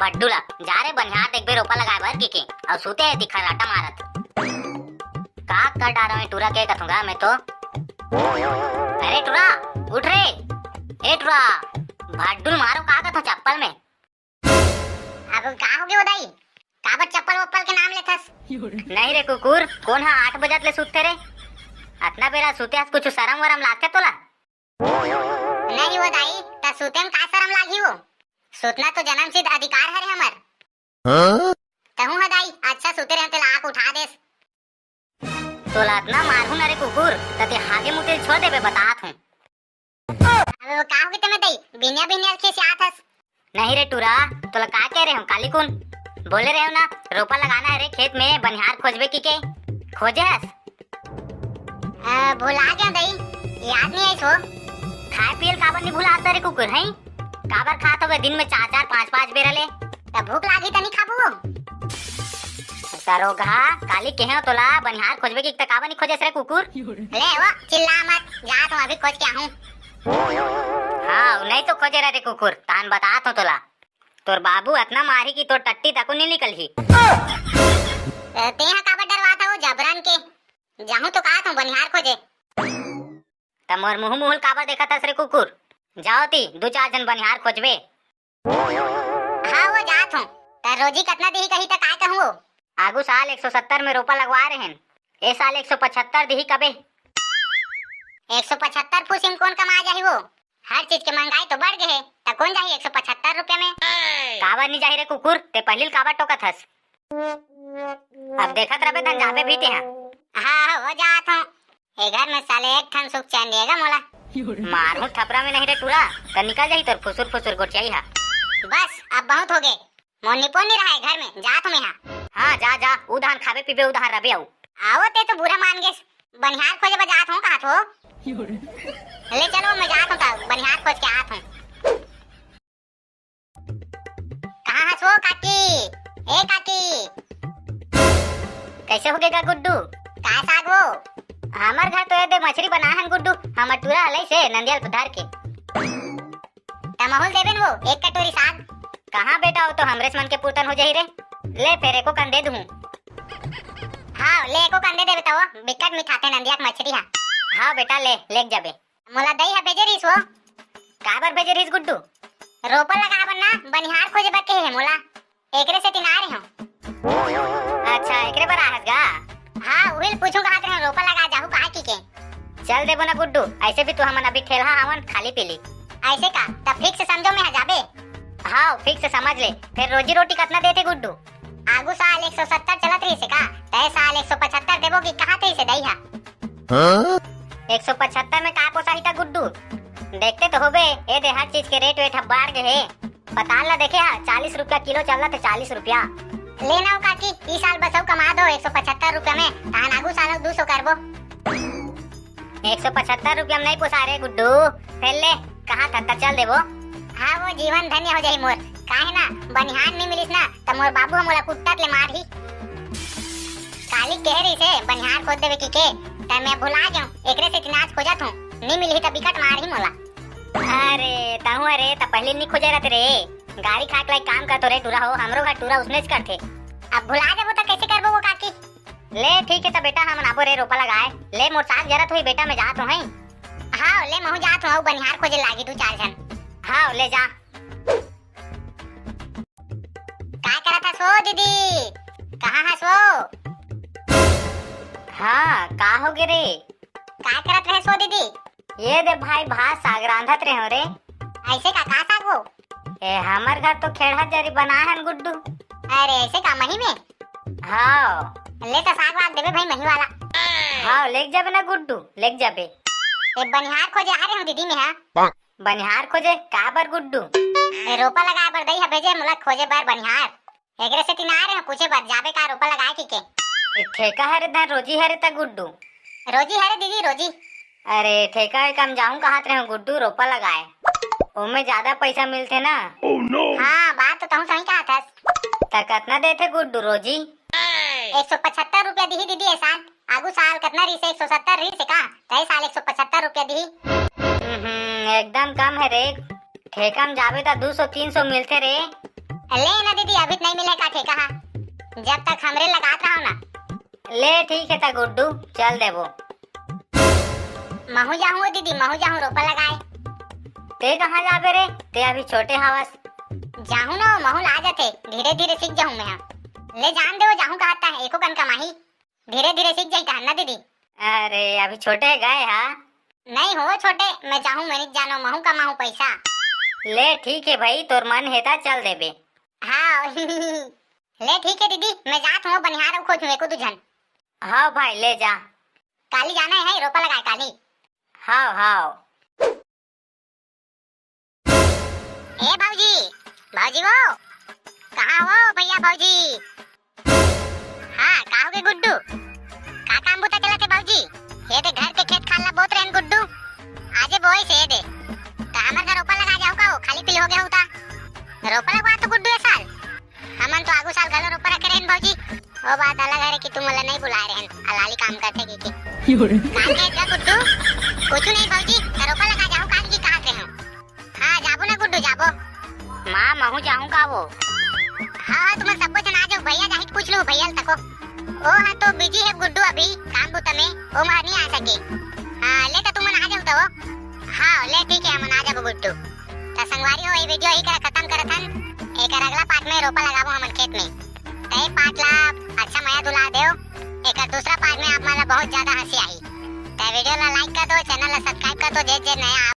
भड्डू ला जा रे बनिहार देख बे रोपा लगाए बर की और सूते है दिखराटा मारत का कर डारा में टूरा के कथूंगा मैं तो। अरे टूरा उठ रे, ए टूरा भड्डू मारो का कथो चप्पल में। अब का हो गयो दाई, काबर चप्पल वप्पल के नाम लेथस? नहीं रे कुकुर, कौन हा 8 बजत ले सुते रे? अतना बेरा सुते हस कुछ शरम वरम लागते तोला? नहीं वो दाई, ता सुते में का शरम लागी वो? सुतना तो जन्म सिद्ध अधिकार है हमर। कहूं हा दाई, अच्छा सुते रहते लाक उठा देस। तोला इतना मारू ना रे कुकुर, तते हागे मुते छोड़ देबे बतात हूं। अब का हो गए तमे दाई, बिन्या बिन्या के साथ हस? नहीं रे टूरा, तोला का कह रहे हो काली कुन? बोले रहे हो ना रोपा लगाना है रे खेत में, बनिहार खोजबे की के खोजे हस? भुला गया दई, याद नहीं आई सो। खाए पियल काबर नहीं भुलाता रे कुकुर हैं? काबर खात होगे दिन में 4-4 5-5 बेर ले? तब भूख लागी त नहीं खाबू? सरोगा काली के हो तोला बनिहार खोजबे की त काबर नहीं खोजेस रे कुकुर? ले वो चिल्ला मत, जात हूं अभी खोज के आऊं। हां नहीं तो खोजे रे कुकुर, तान बतात हूं तोला। तोर बाबू इतना मारी की तो टट्टी तक नहीं निकल ही। तेहा काबर डरवात हो जबरन के? जाहूं तो कहत हूं बनिहार खोजे। तमोर मुंह मुहल काबर देखत हस रे कुकुर? जाओ ती 2-4 जन बनिहार खोजबे। हां वो जात हूं, त रोजी कितना देही कही त काय कहूं? आगू साल 170 में रोपा लगवा रहे हैं, ए साल 175 देही कबे। 175 फूसिम कौन कमा जाही वो? हर चीज के महंगाई तो बढ़ गए है, त कौन जाही 175 रुपया में? काबर नहीं जाही रे कुकुर, ते पहिल काबर टोकत हस? अब देखत रबे तन जाबे भी ते हां। हां हो जात हूं, ए घर में साले एक ठन सुख चैन देगा मोला। मारू थपरा में नहीं रे टूरा, त निकल जाही तोर फुसुर फुसुर गोटियाई हा। बस अब बहुत हो गए, मोनी पोनी रहा है घर में, जात हूं मैं हां। हां जा जा, उधान खाबे पीबे उधान रबे आऊ। आवते तो बुरा मान गेस, बनिहार खोजे बा जात हूं कहत हो। ले चलो मैं जात हूं त बनिहार खोज के आत हूं। कहां हस वो काकी? ए काकी कैसे हो गएगा गुड्डू? का साग वो? हमर घर तो ये दे मछली बना हन गुड्डू, हमर टूरा हलै से नंदियल धर के। तमहुल देबेन वो 1 कटोरी साग। कहां बेटा हो तो हमरे मन के पूतन हो जाही रे। ले फिर एको कंदे दूं। हां ले एको कंदे देबे तो बिकट मिठाते नंदिया के मछली हा। हां बेटा ले लेक जाबे। मोला दई हा भेजे रिस वो। काबर भेजे रिस गुड्डू? रोपा लगाबन ना बनिहार खोजे बर के है मोला, एकरे से तिनारे हूं। अच्छा एकरे बर आहस गा? हां उहिल पूछू कहत रहे रोपा लगा जाहू काहे की के। चल देबो ना गुड्डू, ऐसे भी तू हमन अभी ठेलहा हमन खाली पीली। ऐसे का त फिक्स समझो में आ जाबे। हां फिक्स समझ ले। फिर रोजी रोटी कितना देते गुड्डू? आगू साल 170 चलत रही से का, तय साल 175 देबो की कहां थे से दई हा? 175 में का पोसाही ता गुड्डू? देखते तो होबे ए दे हर चीज के रेट वेट बढ़ गए है। पता ला देखे हा 40 रुपया किलो चल रहा था, 40 रुपया। लेना हो काकी, इस साल बसौ कमा दो 175 रुपया में, तान आगू साल 200 करबो। 175 रुपया में नहीं पोसा रे गुड्डू, फिर ले कहां था चल देबो। हां वो जीवन धन्य हो जाई मोर, काहे ना बनिहार नहीं मिलिस ना त मोर बाबू मोला कुत्तत ले मारही। काली कह रही से बनिहार खोद देवे की के, त मैं भुला गयो एकरे से तिनाज खोजत हूं, नहीं मिलही त बिकट मारही मोला। अरे ताहू अरे त पहले नहीं खोजे रहते रे, गाड़ी खाक लाई काम करतो रे टूरा हो, हमरो घर टूरा उसने करथे। अब भुला देबो त कैसे करबो वो काकी? ले ठीक है त बेटा हम आबो रे रोपा लगाए। ले मोर साग जरत होई बेटा मैं जात हूं हैं। हां ले महू जात हूं, बनिहार खोजे लागी 2-4 जन। हां ले जा। का करत हस हो दीदी? कहां हस वो? हां का हो गे रे? का करत रहस हो दीदी? ये दे भाई भात साग रांधत रहे हो रे। ऐसे का साग वो? ए हमर घर तो खेड़ा जरी बना हन गुड्डू। अरे ऐसे का मही में? हां ले तो साग वाग देबे भाई मही वाला। हां लेक जाबे ना गुड्डू, लेक जाबे। ए बनिहार खोजे आ रहे हो दीदी में हां? बनिहार खोजे का बर गुड्डू? ए रोपा लगा बर दई हा भेजे मोला खोजे बर बनिहार। एकरे से तिना रहे हो पूछे बर जाबे का रोपा लगाए की के? ए ठेका हरे दा रोजी हरे ता गुड्डू। रोजी हरे दीदी रोजी। अरे ठेका है कम जाऊं कहत रहे हो गुड्डू रोपा लगाए, ओमे ज्यादा पैसा मिलते ना। हाँ बात तो तुम सही कहा था। त कितना देते गुड्डू रोजी? 175 रुपया दी दीदी ए साल। आगू साल कितना रही से 170 रही से का, तय साल 175 रुपया दी। एकदम कम है रे, ठेका में जाबे त 200-300 मिलते रे। ले ना दीदी, अभी नहीं मिले का ठेका हा, जब तक हमरे लगात रहो ना। ले ठीक है ता गुड्डू, चल देबो। महू जाऊँ दीदी, महू जाऊँ रोपा लगाए। ते कहाँ जाबे रे, ते अभी छोटे हवस। जाऊँ ना, महू ला जाते, धीरे धीरे सीख जाऊँ मैं। ले जान दे, वो जाऊँ कहता है, एको कन कमाही, धीरे धीरे सीख जाई कहना दीदी। अरे अभी छोटे गए हा? नहीं हो छोटे, मैं चाहूँ मैं नहीं जानो, महू कमाऊँ पैसा। ले ठीक है भाई, तोर मन है ता चल देबे। हाँ ले ठीक है दीदी, मैं जात हूँ बनिहार खोज एको दुझन। हाँ भाई ले जा। काली जाना है रोपा लगाए काली। हाँ हाँ। ए भाऊजी, भाऊजी वो कहाँ हो भैया भाऊजी? हाँ का हो गए गुड्डू, का काम बुता चला थे भाऊजी? ये दे घर के खेत खाला बोत रहन गुड्डू, आजे बोई से दे ता हमर घर रोपा लगा जाओ का, खाली पिल हो गया होता। रोपा लगवा तो गुड्डू ए साल, हमन तो आगू साल गलो रोपा रखे रहन भाऊजी। वो बात अलग है कि तुम मला नहीं बुलाए रहन, अलाली काम करते की काम के जा गुड्डू, कुछ नहीं भाऊजी, रोपा लगा जाओ काल की कहां से हो? हां जाबो ना गुड्डू जाबो। मां महू जाऊं का वो? हां तुम सब जन आ जाओ, भैया जाहि पूछ लो भैया तको। ओ हां तो बिजी है गुड्डू अभी काम बुता में, ओ मां नहीं आ सके। हां ले तो तुम आ जाओ तो। हां ले ठीक है, हम आ जाबो गुड्डू। ता संगवारी हो, ये वीडियो ही कर खत्म करत हन, एकर अगला पार्ट में रोपा लगाबो हमन खेत में। तय पार्ट ला अच्छा माया दुला देओ, एकर दूसरा पार्ट में आप मला बहुत ज्यादा हंसी आई। तय वीडियो ला लाइक कर दो, चैनल ला सब्सक्राइब कर दो, जे जे नया